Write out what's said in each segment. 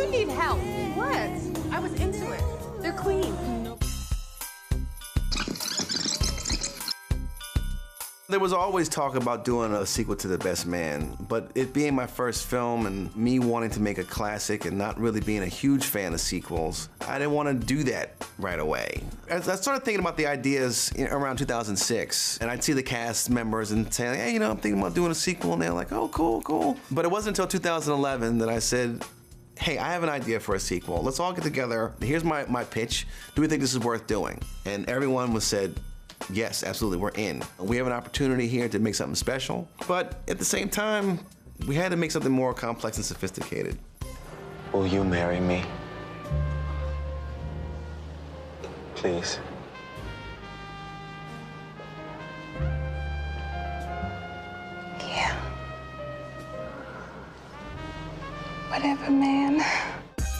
You need help. What? I was into it. They're clean. There was always talk about doing a sequel to The Best Man, but it being my first film and me wanting to make a classic and not really being a huge fan of sequels, I didn't want to do that right away. As I started thinking about the ideas around 2006, and I'd see the cast members and say, hey, I'm thinking about doing a sequel, and they're like, oh, cool, cool. But it wasn't until 2011 that I said, hey, I have an idea for a sequel. Let's all get together. Here's my pitch. Do we think this is worth doing? And everyone said, yes, absolutely, we're in. We have an opportunity here to make something special, but at the same time, we had to make something more complex and sophisticated. Will you marry me? Please. Yeah. Whatever, man.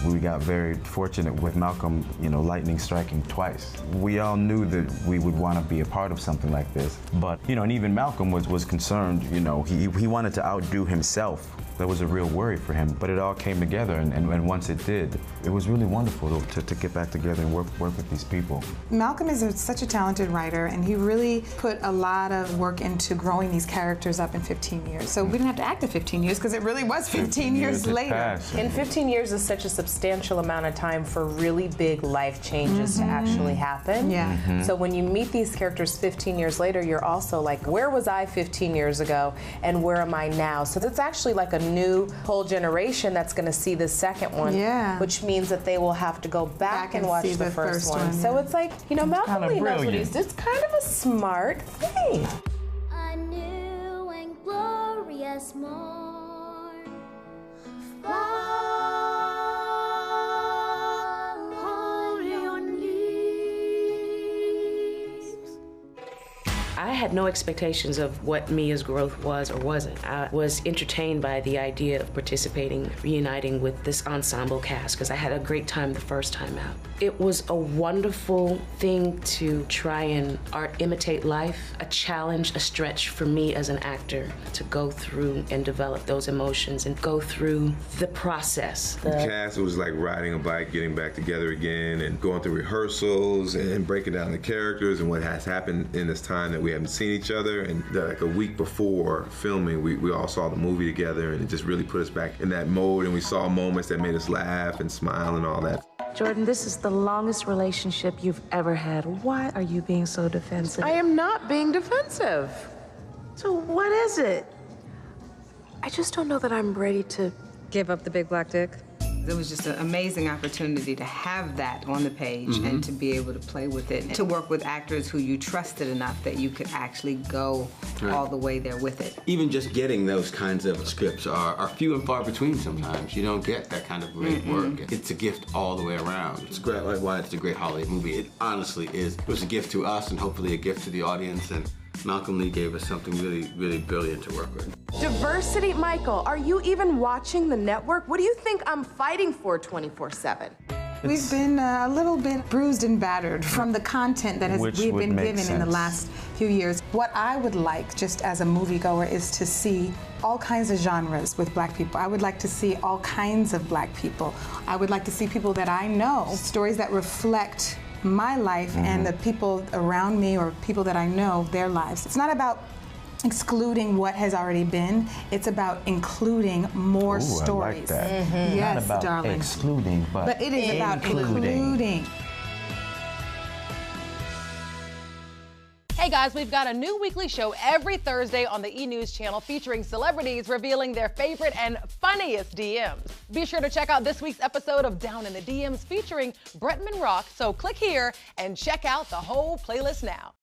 We got very fortunate with Malcolm, lightning striking twice. We all knew that we would want to be a part of something like this. But, and even Malcolm was concerned, he wanted to outdo himself. That was a real worry for him. But it all came together, and once it did, it was really wonderful to get back together and work with these people. Malcolm is such a talented writer, and he really put a lot of work into growing these characters up in 15 years. So we didn't have to act in 15 years, because it really was 15 years later. And 15 years is such a substantial amount of time for really big life changes to actually happen. Yeah. So when you meet these characters 15 years later, you're also like, where was I 15 years ago, and where am I now? So it's actually like a new whole generation that's going to see the second one, which means that they will have to go back and watch the first one. So it's like, Malcolm Lee knows what he's doing. It's kind of a smart thing. A new and glorious morn. Fall on leaves. I had no expectations of what Mia's growth was or wasn't. I was entertained by the idea of participating, reuniting with this ensemble cast, because I had a great time the first time out. It was a wonderful thing to try and imitate life, a challenge, a stretch for me as an actor to go through and develop those emotions and go through the process. The cast, it was like riding a bike, getting back together again, and going through rehearsals and breaking down the characters and what has happened in this time that we haven't seen each other. And like a week before filming, we all saw the movie together, and it just really put us back in that mode, and we saw moments that made us laugh and smile and all that. Jordan, this is the longest relationship you've ever had. Why are you being so defensive? I am not being defensive. So what is it? I just don't know that I'm ready to give up the big black dick. It was just an amazing opportunity to have that on the page and to be able to play with it, to work with actors who you trusted enough that you could actually go all the way there with it. Even just getting those kinds of scripts are few and far between sometimes. You don't get that kind of great work. It's a gift all the way around. It's great, why it's a great holiday movie. It honestly is. It was a gift to us and hopefully a gift to the audience. And Malcolm Lee gave us something really, really brilliant to work with. Diversity, Michael, are you even watching the network? What do you think I'm fighting for 24/7? We've been a little bit bruised and battered from the content that we've been given in the last few years. What I would like, just as a moviegoer, is to see all kinds of genres with black people. I would like to see all kinds of black people. I would like to see people that I know, stories that reflect my life and the people around me or people that I know, their lives. It's not about excluding what has already been. It's about including more stories. I like that. Yes, not about darling. Excluding, but it is about including. Hey guys, we've got a new weekly show every Thursday on the E! News channel featuring celebrities revealing their favorite and funniest DMs. Be sure to check out this week's episode of Down in the DMs featuring Bretman Rock, so click here and check out the whole playlist now.